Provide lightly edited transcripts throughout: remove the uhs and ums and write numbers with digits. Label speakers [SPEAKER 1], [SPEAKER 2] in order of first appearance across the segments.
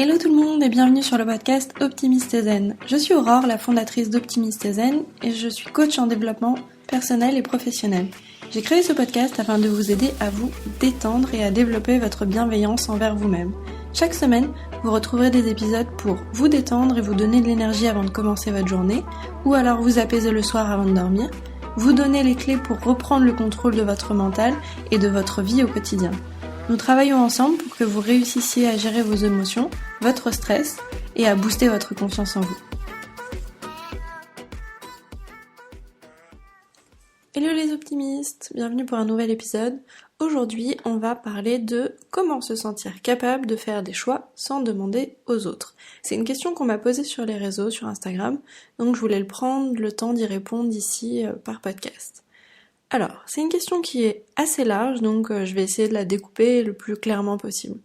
[SPEAKER 1] Hello tout le monde et bienvenue sur le podcast Optimiste et Zen. Je suis Aurore, la fondatrice d'Optimiste et Zen et je suis coach en développement personnel et professionnel. J'ai créé ce podcast afin de vous aider à vous détendre et à développer votre bienveillance envers vous-même. Chaque semaine, vous retrouverez des épisodes pour vous détendre et vous donner de l'énergie avant de commencer votre journée, ou alors vous apaiser le soir avant de dormir, vous donner les clés pour reprendre le contrôle de votre mental et de votre vie au quotidien. Nous travaillons ensemble pour que vous réussissiez à gérer vos émotions, votre stress et à booster votre confiance en vous. Hello les optimistes, bienvenue pour un nouvel épisode. Aujourd'hui, on va parler de comment se sentir capable de faire des choix sans demander aux autres. C'est une question qu'on m'a posée sur les réseaux, sur Instagram, donc je voulais prendre le temps d'y répondre ici par podcast. Alors, c'est une question qui est assez large, donc je vais essayer de la découper le plus clairement possible.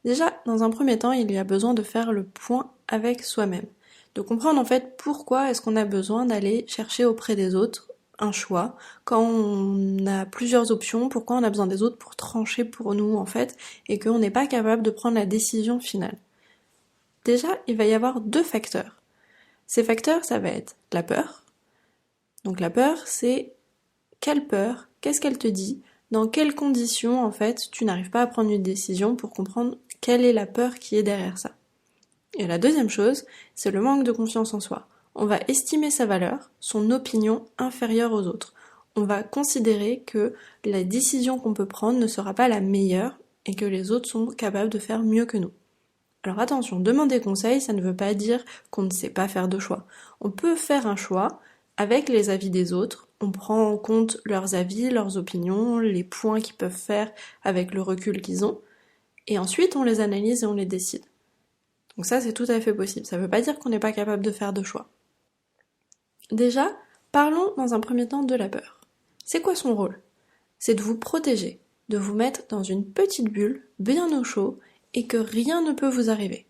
[SPEAKER 1] Déjà, dans un premier temps, il y a besoin de faire le point avec soi-même. De comprendre en fait pourquoi est-ce qu'on a besoin d'aller chercher auprès des autres un choix, quand on a plusieurs options, pourquoi on a besoin des autres pour trancher pour nous en fait, et qu'on n'est pas capable de prendre la décision finale. Déjà, il va y avoir deux facteurs. Ces facteurs, ça va être la peur. Donc la peur, c'est quelle peur, qu'est-ce qu'elle te dit, dans quelles conditions en fait tu n'arrives pas à prendre une décision pour comprendre quelle est la peur qui est derrière ça. Et la deuxième chose, c'est le manque de confiance en soi. On va estimer sa valeur, son opinion inférieure aux autres. On va considérer que la décision qu'on peut prendre ne sera pas la meilleure et que les autres sont capables de faire mieux que nous. Alors attention, demander conseil, ça ne veut pas dire qu'on ne sait pas faire de choix. On peut faire un choix avec les avis des autres, on prend en compte leurs avis, leurs opinions, les points qu'ils peuvent faire avec le recul qu'ils ont, et ensuite on les analyse et on les décide. Donc ça, c'est tout à fait possible. Ça ne veut pas dire qu'on n'est pas capable de faire de choix. Déjà, parlons dans un premier temps de la peur. C'est quoi son rôle ? C'est de vous protéger, de vous mettre dans une petite bulle, bien au chaud, et que rien ne peut vous arriver.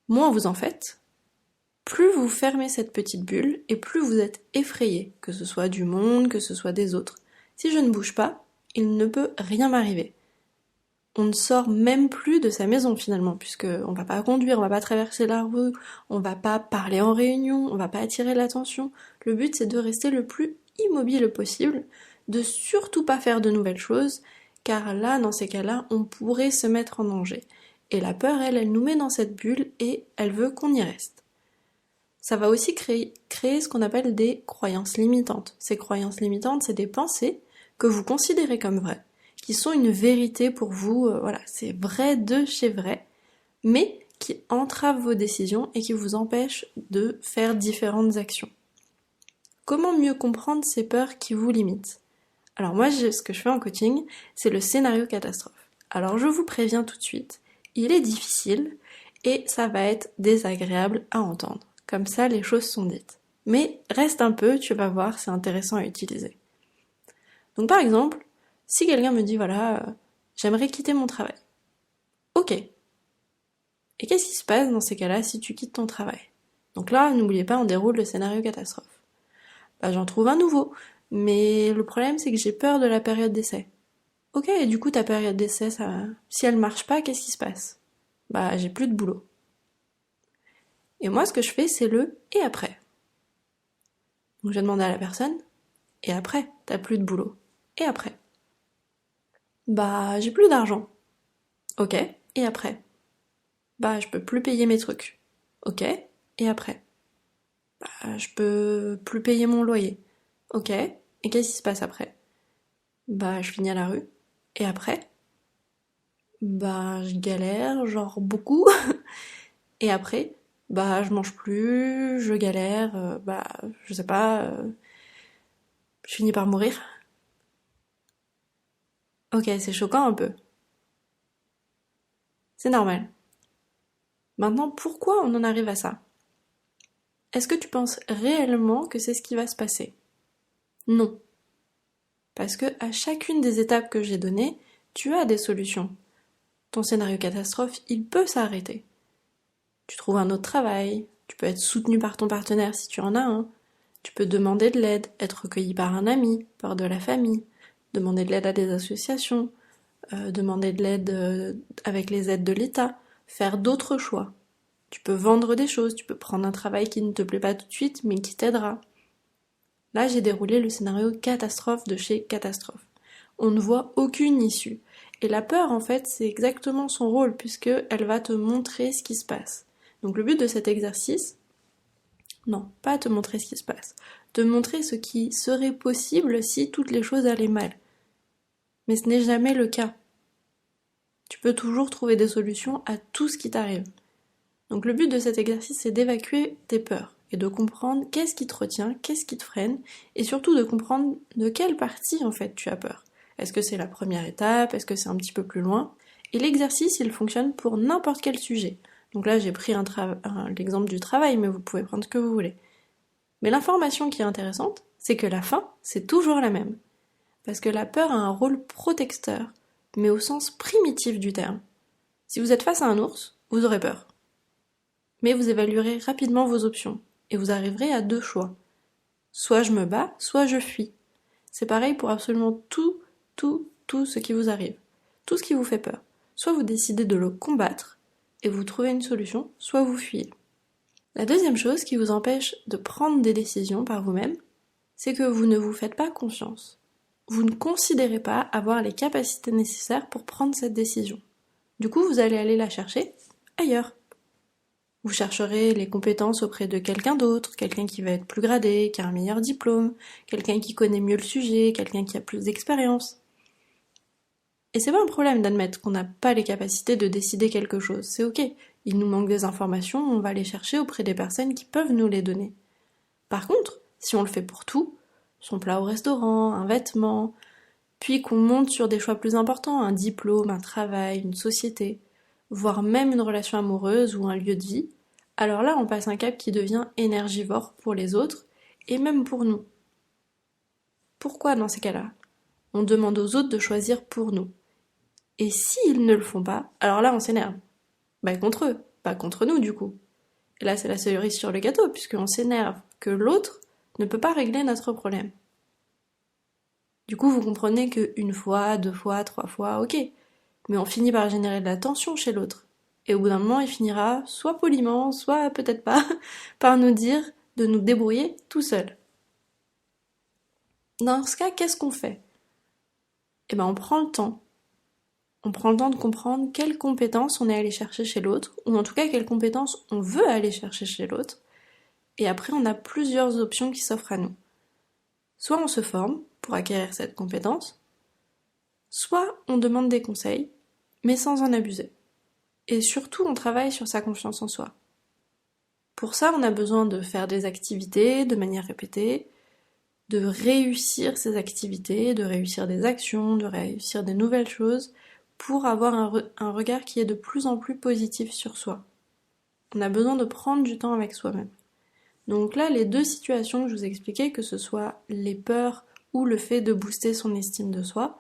[SPEAKER 1] Moins vous en faites, plus vous fermez cette petite bulle, et plus vous êtes effrayé, que ce soit du monde, que ce soit des autres. Si je ne bouge pas, il ne peut rien m'arriver. On ne sort même plus de sa maison finalement, puisque on va pas conduire, on va pas traverser la rue, on va pas parler en réunion, on va pas attirer l'attention. Le but c'est de rester le plus immobile possible, de surtout pas faire de nouvelles choses, car là, dans ces cas-là, on pourrait se mettre en danger. Et la peur, elle nous met dans cette bulle et elle veut qu'on y reste. Ça va aussi créer ce qu'on appelle des croyances limitantes. Ces croyances limitantes, c'est des pensées que vous considérez comme vraies, qui sont une vérité pour vous, voilà, c'est vrai de chez vrai, mais qui entravent vos décisions et qui vous empêchent de faire différentes actions. Comment mieux comprendre ces peurs qui vous limitent ? Alors moi, ce que je fais en coaching, c'est le scénario catastrophe. Alors je vous préviens tout de suite, il est difficile et ça va être désagréable à entendre. Comme ça, les choses sont dites. Mais reste un peu, tu vas voir, c'est intéressant à utiliser. Donc par exemple, si quelqu'un me dit, voilà, j'aimerais quitter mon travail. Ok. Et qu'est-ce qui se passe dans ces cas-là si tu quittes ton travail ? Donc là, n'oubliez pas, on déroule le scénario catastrophe. J'en trouve un nouveau. Mais le problème, c'est que j'ai peur de la période d'essai. Ok, et du coup, ta période d'essai, si elle marche pas, qu'est-ce qui se passe ? J'ai plus de boulot. Et moi, ce que je fais, c'est le « et après ». Donc je vais demander à la personne « et après, t'as plus de boulot. Et après ?» J'ai plus d'argent. Ok, et après ? Je peux plus payer mes trucs. Ok, et après ? Je peux plus payer mon loyer. Ok, et qu'est-ce qui se passe après ? Je finis à la rue. Et après ? Je galère, genre beaucoup. Et après ? Je mange plus, je galère, je sais pas, je finis par mourir. Ok, c'est choquant un peu. C'est normal. Maintenant, pourquoi on en arrive à ça ? Est-ce que tu penses réellement que c'est ce qui va se passer ? Non. Parce que à chacune des étapes que j'ai données, tu as des solutions. Ton scénario catastrophe, il peut s'arrêter. Tu trouves un autre travail, tu peux être soutenu par ton partenaire si tu en as un, tu peux demander de l'aide, être recueilli par un ami, par de la famille, demander de l'aide à des associations, demander de l'aide avec les aides de l'État, faire d'autres choix. Tu peux vendre des choses, tu peux prendre un travail qui ne te plaît pas tout de suite, mais qui t'aidera. Là, j'ai déroulé le scénario catastrophe de chez Catastrophe. On ne voit aucune issue. Et la peur, en fait, c'est exactement son rôle, puisqu'elle va te montrer ce qui se passe. Donc le but de cet exercice, non, pas te montrer ce qui se passe, te montrer ce qui serait possible si toutes les choses allaient mal. Mais ce n'est jamais le cas. Tu peux toujours trouver des solutions à tout ce qui t'arrive. Donc le but de cet exercice, c'est d'évacuer tes peurs et de comprendre qu'est-ce qui te retient, qu'est-ce qui te freine, et surtout de comprendre de quelle partie en fait tu as peur. Est-ce que c'est la première étape? Est-ce que c'est un petit peu plus loin? Et l'exercice, il fonctionne pour n'importe quel sujet. Donc là, j'ai pris l'exemple du travail, mais vous pouvez prendre ce que vous voulez. Mais l'information qui est intéressante, c'est que la fin, c'est toujours la même. Parce que la peur a un rôle protecteur, mais au sens primitif du terme. Si vous êtes face à un ours, vous aurez peur. Mais vous évaluerez rapidement vos options, et vous arriverez à 2 choix. Soit je me bats, soit je fuis. C'est pareil pour absolument tout ce qui vous arrive. Tout ce qui vous fait peur. Soit vous décidez de le combattre, et vous trouvez une solution, soit vous fuyez. La deuxième chose qui vous empêche de prendre des décisions par vous-même, c'est que vous ne vous faites pas confiance. Vous ne considérez pas avoir les capacités nécessaires pour prendre cette décision. Du coup, vous allez aller la chercher ailleurs. Vous chercherez les compétences auprès de quelqu'un d'autre, quelqu'un qui va être plus gradé, qui a un meilleur diplôme, quelqu'un qui connaît mieux le sujet, quelqu'un qui a plus d'expérience. Et c'est pas un problème d'admettre qu'on n'a pas les capacités de décider quelque chose, c'est ok. Il nous manque des informations, on va les chercher auprès des personnes qui peuvent nous les donner. Par contre, si on le fait pour tout, son plat au restaurant, un vêtement, puis qu'on monte sur des choix plus importants, un diplôme, un travail, une société, voire même une relation amoureuse ou un lieu de vie, alors là on passe un cap qui devient énergivore pour les autres et même pour nous. Pourquoi dans ces cas-là? On demande aux autres de choisir pour nous. Et s'ils ne le font pas, alors là on s'énerve. Bah contre eux, pas contre nous du coup. Et là c'est la cerise sur le gâteau, puisqu'on s'énerve que l'autre ne peut pas régler notre problème. Du coup vous comprenez que 1 fois, 2 fois, 3 fois, ok. Mais on finit par générer de la tension chez l'autre. Et au bout d'un moment, il finira, soit poliment, soit peut-être pas, par nous dire de nous débrouiller tout seul. Dans ce cas, qu'est-ce qu'on fait? Eh ben, on prend le temps. On prend le temps de comprendre quelles compétences on est allé chercher chez l'autre, ou en tout cas quelles compétences on veut aller chercher chez l'autre. Et après, on a plusieurs options qui s'offrent à nous. Soit on se forme pour acquérir cette compétence, soit on demande des conseils, mais sans en abuser. Et surtout, on travaille sur sa confiance en soi. Pour ça, on a besoin de faire des activités de manière répétée, de réussir ces activités, de réussir des actions, de réussir des nouvelles choses, pour avoir un regard qui est de plus en plus positif sur soi. On a besoin de prendre du temps avec soi-même. Donc là, les 2 situations que je vous ai expliquées, que ce soit les peurs ou le fait de booster son estime de soi,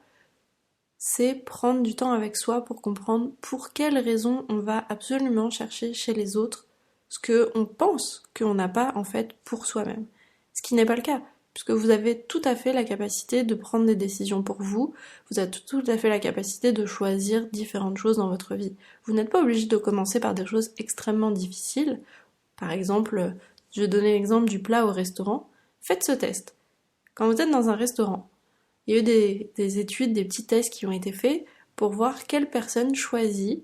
[SPEAKER 1] c'est prendre du temps avec soi pour comprendre pour quelles raisons on va absolument chercher chez les autres ce qu'on pense qu'on n'a pas en fait pour soi-même. Ce qui n'est pas le cas, puisque vous avez tout à fait la capacité de prendre des décisions pour vous, vous avez tout à fait la capacité de choisir différentes choses dans votre vie. Vous n'êtes pas obligé de commencer par des choses extrêmement difficiles. Par exemple, je vais donner l'exemple du plat au restaurant. Faites ce test. Quand vous êtes dans un restaurant, il y a eu des études, des petits tests qui ont été faits pour voir quelle personne choisit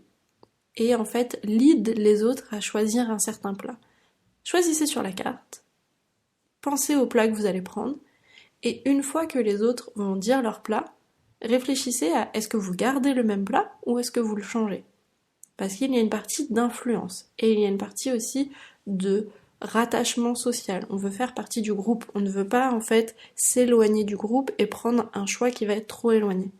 [SPEAKER 1] et en fait lead les autres à choisir un certain plat. Choisissez sur la carte, pensez au plat que vous allez prendre, et une fois que les autres vont dire leur plat, réfléchissez à est-ce que vous gardez le même plat ou est-ce que vous le changez. Parce qu'il y a une partie d'influence, et il y a une partie aussi de rattachement social. On veut faire partie du groupe, on ne veut pas en fait s'éloigner du groupe et prendre un choix qui va être trop éloigné.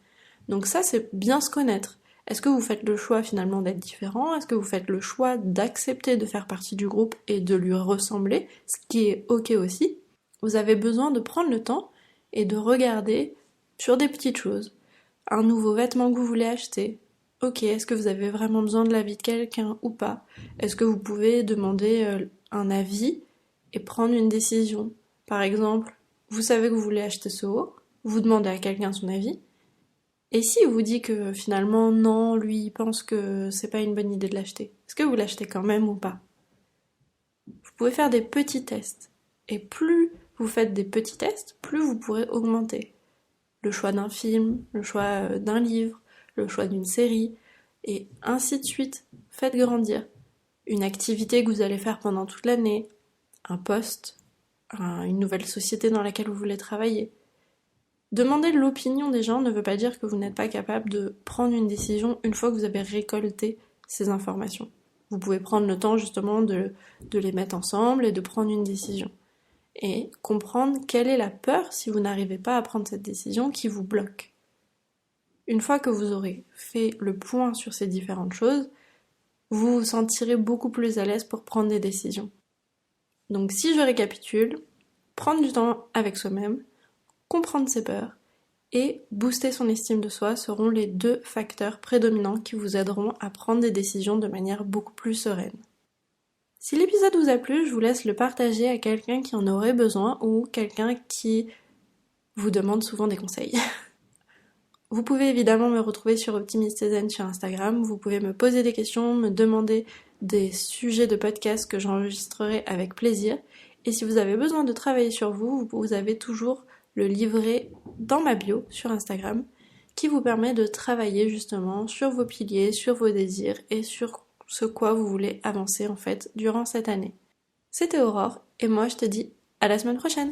[SPEAKER 1] Donc ça, c'est bien se connaître. Est-ce que vous faites le choix finalement d'être différent? Est-ce que vous faites le choix d'accepter de faire partie du groupe et de lui ressembler, ce qui est ok aussi? Vous avez besoin de prendre le temps et de regarder sur des petites choses. Un nouveau vêtement que vous voulez acheter. Ok, est-ce que vous avez vraiment besoin de l'avis de quelqu'un ou pas? Est-ce que vous pouvez demander un avis et prendre une décision? Par exemple, vous savez que vous voulez acheter ce haut, vous demandez à quelqu'un son avis, et si il vous dit que finalement non, lui il pense que c'est pas une bonne idée de l'acheter, Est-ce que vous l'achetez quand même ou pas? Vous pouvez faire des petits tests. Et plus vous faites des petits tests, plus vous pourrez augmenter le choix d'un film, le choix d'un livre, le choix d'une série, et ainsi de suite. Faites grandir. Une activité que vous allez faire pendant toute l'année, un poste, une nouvelle société dans laquelle vous voulez travailler. Demander l'opinion des gens ne veut pas dire que vous n'êtes pas capable de prendre une décision une fois que vous avez récolté ces informations. Vous pouvez prendre le temps justement de les mettre ensemble et de prendre une décision. Et comprendre quelle est la peur si vous n'arrivez pas à prendre cette décision qui vous bloque. Une fois que vous aurez fait le point sur ces différentes choses, vous vous sentirez beaucoup plus à l'aise pour prendre des décisions. Donc si je récapitule, prendre du temps avec soi-même, comprendre ses peurs et booster son estime de soi seront les 2 facteurs prédominants qui vous aideront à prendre des décisions de manière beaucoup plus sereine. Si l'épisode vous a plu, je vous laisse le partager à quelqu'un qui en aurait besoin ou quelqu'un qui vous demande souvent des conseils. Vous pouvez évidemment me retrouver sur Optimiste Zen sur Instagram, vous pouvez me poser des questions, me demander des sujets de podcast que j'enregistrerai avec plaisir. Et si vous avez besoin de travailler sur vous, vous avez toujours le livret dans ma bio sur Instagram qui vous permet de travailler justement sur vos piliers, sur vos désirs et sur ce quoi vous voulez avancer en fait durant cette année. C'était Aurore et moi je te dis à la semaine prochaine.